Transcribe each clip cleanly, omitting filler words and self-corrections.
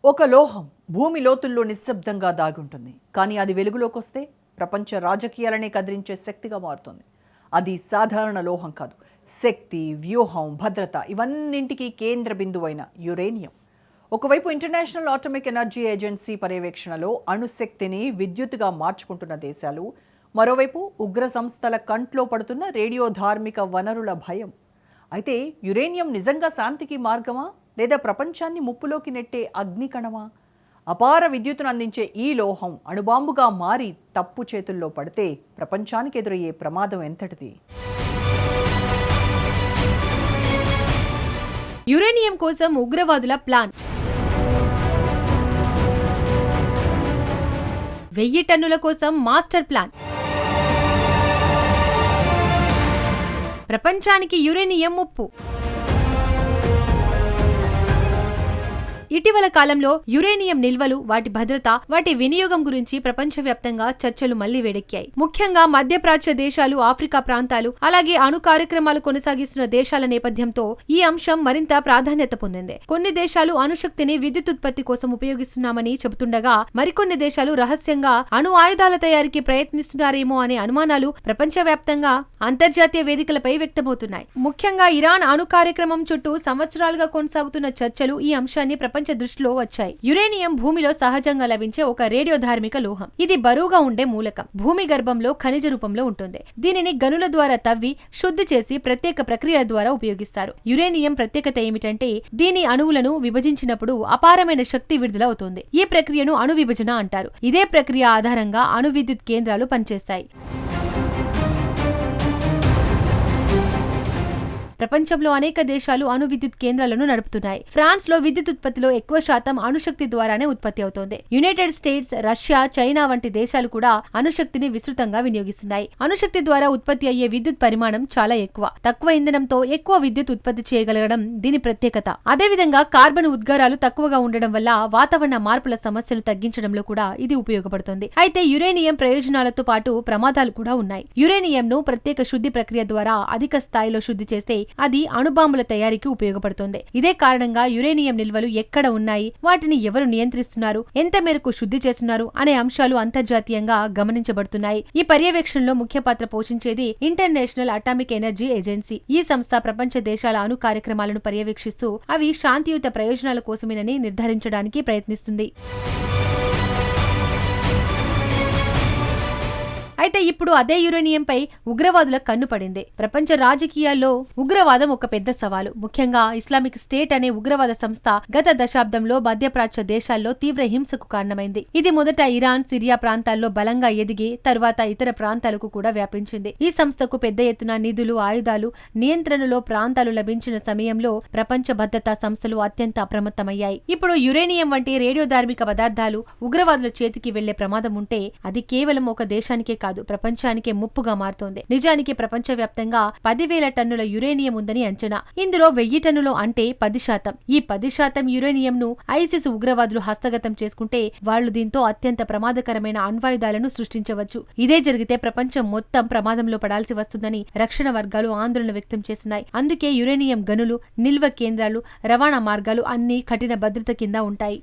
ఒక లోహం భూమి లోతుల్లో నిశ్శబ్దంగా దాగుంటుంది. కానీ అది వెలుగులోకి వస్తే ప్రపంచ రాజకీయాలనే కదిలించే శక్తిగా మారుతుంది. అది సాధారణ లోహం కాదు. శక్తి, వ్యూహం, భద్రత ఇవన్నింటికీ కేంద్ర బిందువైన యురేనియం. ఒకవైపు ఇంటర్నేషనల్ అటామిక్ ఎనర్జీ ఏజెన్సీ పర్యవేక్షణలో అణుశక్తిని విద్యుత్తుగా మార్చుకుంటున్న దేశాలు, మరోవైపు ఉగ్ర సంస్థల కంట్లో పడుతున్న రేడియో ధార్మిక వనరుల భయం. అయితే యురేనియం నిజంగా శాంతికి మార్గమా, లేదా ప్రపంచాన్ని ముప్పులోకి నెట్టే అగ్నికణమా? అపార విద్యుత్తును అందించే ఈ లోహం అణుబాంబుగా మారి తప్పు చేతుల్లో పడితే ప్రపంచానికి ఎదురయ్యే ప్రమాదం ఎంతటిది? యురేనియం కోసం ఉగ్రవాదుల ప్లాన్. 1000 టన్నుల కోసం మాస్టర్ ప్లాన్. ప్రపంచానికి యురేనియం ముప్పు. ఇటీవల కాలంలో యురేనియం నిల్వలు, వాటి భద్రత, వాటి వినియోగం గురించి ప్రపంచవ్యాప్తంగా చర్చలు మళ్లీ వేడెక్కాయి. ముఖ్యంగా మధ్యప్రాచ్య దేశాలు, ఆఫ్రికా ప్రాంతాలు, అలాగే అణు కార్యక్రమాలు కొనసాగిస్తున్న దేశాల నేపథ్యంతో ఈ అంశం మరింత ప్రాధాన్యత పొందింది. కొన్ని దేశాలు అణుశక్తిని విద్యుత్ ఉత్పత్తి కోసం ఉపయోగిస్తున్నామని చెబుతుండగా, మరికొన్ని దేశాలు రహస్యంగా అణు ఆయుధాల తయారీకి ప్రయత్నిస్తున్నారేమో అనే అనుమానాలు ప్రపంచవ్యాప్తంగా అంతర్జాతీయ వేదికలపై వ్యక్తమవుతున్నాయి. ముఖ్యంగా ఇరాన్ అణు కార్యక్రమం చుట్టూ సంవత్సరాలుగా కొనసాగుతున్న చర్చలు ఈ అంశాన్ని ప్రపంచ దృష్టిలో వచ్చాయి. యురేనియం భూమిలో సహజంగా లభించే ఒక రేడియోధార్మిక లోహం. ఇది బరువుగా ఉండే మూలకం. భూమి గర్భంలో ఖనిజ రూపంలో ఉంటుంది. దీనిని గనుల ద్వారా తవ్వి శుద్ధి చేసి ప్రత్యేక ప్రక్రియల ద్వారా ఉపయోగిస్తారు. యురేనియం ప్రత్యేకత ఏమిటంటే, దీని అణువులను విభజించినప్పుడు అపారమైన శక్తి విడుదల అవుతుంది. ఈ ప్రక్రియను అణు విభజన అంటారు. ఇదే ప్రక్రియ ఆధారంగా అణు విద్యుత్ కేంద్రాలు పనిచేస్తాయి. ప్రపంచంలో అనేక దేశాలు అణు విద్యుత్ కేంద్రాలను నడుపుతున్నాయి. ఫ్రాన్స్ లో విద్యుత్ ఉత్పత్తిలో ఎక్కువ శాతం అణుశక్తి ద్వారానే ఉత్పత్తి అవుతోంది. యునైటెడ్ స్టేట్స్, రష్యా, చైనా వంటి దేశాలు కూడా అణుశక్తిని విస్తృతంగా వినియోగిస్తున్నాయి. అణుశక్తి ద్వారా ఉత్పత్తి అయ్యే విద్యుత్ పరిమాణం చాలా ఎక్కువ. తక్కువ ఇంధనంతో ఎక్కువ విద్యుత్ ఉత్పత్తి చేయగలగడం దీని ప్రత్యేకత. అదేవిధంగా కార్బన్ ఉద్గారాలు తక్కువగా ఉండడం వల్ల వాతావరణ మార్పుల సమస్యలు తగ్గించడంలో కూడా ఇది ఉపయోగపడుతుంది. అయితే యురేనియం ప్రయోజనాలతో పాటు ప్రమాదాలు కూడా ఉన్నాయి. యురేనియం ను ప్రత్యేక శుద్ధి ప్రక్రియ ద్వారా అధిక స్థాయిలో శుద్ధి చేస్తే అది అణుబాంబుల తయారీకి ఉపయోగపడుతుంది. ఇదే కారణంగా యురేనియం నిల్వలు ఎక్కడ ఉన్నాయి, వాటిని ఎవరు నియంత్రిస్తున్నారు, ఎంత మేరకు శుద్ధి చేస్తున్నారు అనే అంశాలు అంతర్జాతీయంగా గమనించబడుతున్నాయి. ఈ పర్యవేక్షణలో ముఖ్య పాత్ర పోషించేది ఇంటర్నేషనల్ అటామిక్ ఎనర్జీ ఏజెన్సీ. ఈ సంస్థ ప్రపంచ దేశాల అణు కార్యక్రమాలను పర్యవేక్షిస్తూ అవి శాంతియుత ప్రయోజనాల కోసమేనని నిర్ధారించడానికి ప్రయత్నిస్తుంది. అయితే ఇప్పుడు అదే యురేనియంపై ఉగ్రవాదుల కన్ను పడింది. ప్రపంచ రాజకీయాల్లో ఉగ్రవాదం ఒక పెద్ద సవాలు. ముఖ్యంగా ఇస్లామిక్ స్టేట్ అనే ఉగ్రవాద సంస్థ గత దశాబ్దంలో మధ్యప్రాచ్య దేశాల్లో తీవ్ర హింసకు కారణమైంది. ఇది మొదట ఇరాన్, సిరియా ప్రాంతాల్లో బలంగా ఎదిగి తర్వాత ఇతర ప్రాంతాలకు కూడా వ్యాపించింది. ఈ సంస్థకు పెద్ద ఎత్తున నిధులు, ఆయుధాలు, నియంత్రణలో ప్రాంతాలు లభించిన సమయంలో ప్రపంచ భద్రతా సంస్థలు అత్యంత అప్రమత్తమయ్యాయి. ఇప్పుడు యురేనియం వంటి రేడియోధార్మిక పదార్థాలు ఉగ్రవాదుల చేతికి వెళ్లే ప్రమాదం ఉంటే అది కేవలం ఒక దేశానికే కాదు, ప్రపంచానికే ముప్పుగా మారుతోంది. నిజానికి ప్రపంచవ్యాప్తంగా 10,000 టన్నుల యురేనియం ఉందని అంచనా. ఇందులో 1000 టన్నులు అంటే 10%. ఈ 10% యురేనియం ను ఐసిస్ ఉగ్రవాదులు హస్తగతం చేసుకుంటే వాళ్లు దీంతో అత్యంత ప్రమాదకరమైన అణ్వాయుధాలను సృష్టించవచ్చు. ఇదే జరిగితే ప్రపంచం మొత్తం ప్రమాదంలో పడాల్సి వస్తుందని రక్షణ వర్గాలు ఆందోళన వ్యక్తం చేస్తున్నాయి. అందుకే యురేనియం గనులు, నిల్వ కేంద్రాలు, రవాణా మార్గాలు అన్ని కఠిన భద్రత కింద ఉంటాయి.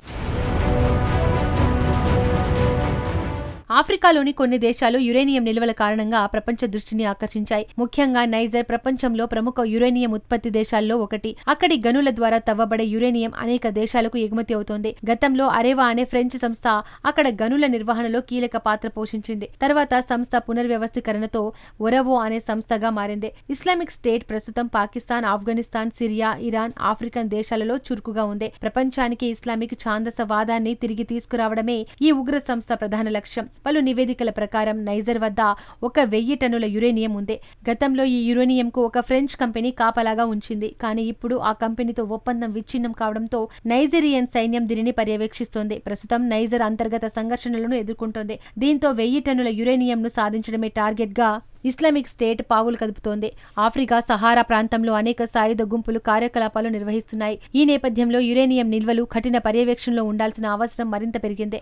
ఆఫ్రికాలోని కొన్ని దేశాలు యురేనియం నిల్వల కారణంగా ప్రపంచ దృష్టిని ఆకర్షించాయి. ముఖ్యంగా నైజర్ ప్రపంచంలో ప్రముఖ యురేనియం ఉత్పత్తి దేశాల్లో ఒకటి. అక్కడి గనుల ద్వారా తవ్వబడే యురేనియం అనేక దేశాలకు ఎగుమతి అవుతోంది. గతంలో అరేవా అనే ఫ్రెంచ్ సంస్థ అక్కడ గనుల నిర్వహణలో కీలక పాత్ర పోషించింది. తర్వాత సంస్థ పునర్వ్యవస్థీకరణతో ఒరవో అనే సంస్థగా మారింది. ఇస్లామిక్ స్టేట్ ప్రస్తుతం Pakistan, Afghanistan, Syria, Iran, African దేశాలలో చురుకుగా ఉంది. ప్రపంచానికి ఇస్లామిక్ ఛాందసవాదాన్ని తిరిగి తీసుకురావడమే ఈ ఉగ్ర సంస్థ ప్రధాన లక్ష్యం. పలు నివేదికల ప్రకారం నైజర్ వద్ద 1000 టన్నుల యురేనియం ఉంది. గతంలో ఈ యురేనియంకు ఒక ఫ్రెంచ్ కంపెనీ కాపలాగా ఉంచింది. కానీ ఇప్పుడు ఆ కంపెనీతో ఒప్పందం విచ్ఛిన్నం కావడంతో నైజీరియన్ సైన్యం దీనిని పర్యవేక్షిస్తోంది. ప్రస్తుతం నైజర్ అంతర్గత సంఘర్షణలను ఎదుర్కొంటోంది. దీంతో 1000 టన్నుల యురేనియంను సాధించడమే టార్గెట్ గా ఇస్లామిక్ స్టేట్ పావులు కదుపుతోంది. ఆఫ్రికా, సహారా ప్రాంతంలో అనేక సాయుధ గుంపులు కార్యకలాపాలు నిర్వహిస్తున్నాయి. ఈ నేపథ్యంలో యురేనియం నిల్వలు కఠిన పర్యవేక్షణలో ఉండాల్సిన అవసరం మరింత పెరిగింది.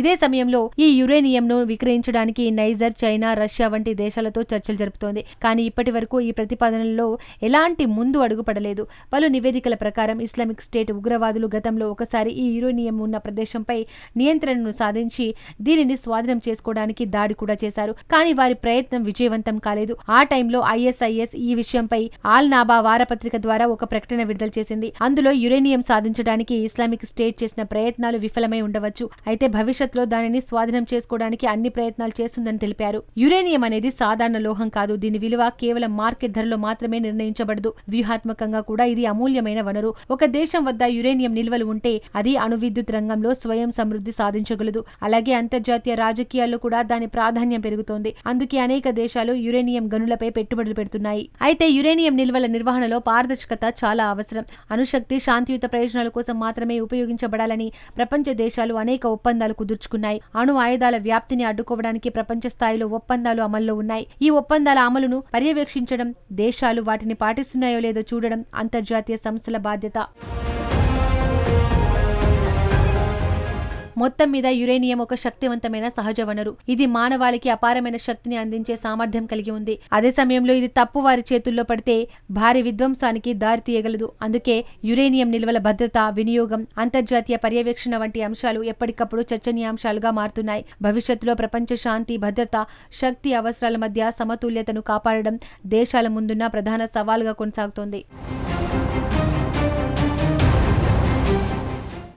ఇదే సమయంలో ఈ యురేనియంను విక్రయించడానికి నైజర్, చైనా, రష్యా వంటి దేశాలతో చర్చలు జరుపుతోంది. కానీ ఇప్పటి వరకు ఈ ప్రతిపాదనలో ఎలాంటి ముందు అడుగు పడలేదు. పలు నివేదికల ప్రకారం ఇస్లామిక్ స్టేట్ ఉగ్రవాదులు గతంలో ఒకసారి ఈ యురేనియం ఉన్న ప్రదేశంపై నియంత్రణను సాధించి దీనిని స్వాధీనం చేసుకోవడానికి దాడి కూడా చేశారు. కానీ వారి ప్రయత్నం విజయవంతం కాలేదు. ఆ టైంలో ISIS ఈ విషయంపై ఆల్ నాబా వారపత్రిక ద్వారా ఒక ప్రకటన విడుదల చేసింది. అందులో యురేనియం సాధించడానికి ఇస్లామిక్ స్టేట్ చేసిన ప్రయత్నాలు విఫలమై ఉండవచ్చు, అయితే భవిష్యత్తులో దానిని స్వాధీనం చేసుకోవడానికి అన్ని ప్రయత్నాలు చేస్తుందని తెలిపారు. యురేనియం అనేది సాధారణ లోహం కాదు. దీని విలువ కేవలం మార్కెట్ ధరలో మాత్రమే నిర్ణయించబడదు. వ్యూహాత్మకంగా కూడా ఇది అమూల్యమైన వనరు. ఒక దేశం వద్ద యురేనియం నిల్వలు ఉంటే అది అణు విద్యుత్ రంగంలో స్వయం సమృద్ధి సాధించగలదు. అలాగే అంతర్జాతీయ రాజకీయాల్లో కూడా దాని ప్రాధాన్యం పెరుగుతోంది. అందుకే అనేక దేశాలు యురేనియం గనులపై పెట్టుబడులు పెడుతున్నాయి. అయితే యురేనియం నిల్వల నిర్వహణలో పారదర్శకత చాలా అవసరం. అణుశక్తి శాంతియుత ప్రయోజనాల కోసం మాత్రమే ఉపయోగించబడాలని ప్రపంచ దేశాలు అనేక ఒప్పందాలు కుదుర్చుకున్నాయి. అణు ఆయుధాల వ్యాప్తిని అడ్డుకోవడానికి ప్రపంచ స్థాయిలో ఒప్పందాలు అమల్లో ఉన్నాయి. ఈ ఒప్పందాల అమలును పర్యవేక్షించడం, దేశాలు వాటిని పాటిస్తున్నాయో లేదో చూడడం అంతర్జాతీయ సంస్థల బాధ్యత. మొత్తం మీద యురేనియం ఒక శక్తివంతమైన సహజ వనరు. ఇది మానవాళికి అపారమైన శక్తిని అందించే సామర్థ్యం కలిగి ఉంది. అదే సమయంలో ఇది తప్పు వారి చేతుల్లో పడితే భారీ విధ్వంసానికి దారి తీయగలదు. అందుకే యురేనియం నిల్వల భద్రత, వినియోగం, అంతర్జాతీయ పర్యవేక్షణ వంటి అంశాలు ఎప్పటికప్పుడు చర్చనీయాంశాలుగా మారుతున్నాయి. భవిష్యత్తులో ప్రపంచ శాంతి, భద్రత, శక్తి అవసరాల మధ్య సమతుల్యతను కాపాడడం దేశాల ముందున్న ప్రధాన సవాలుగా కొనసాగుతోంది.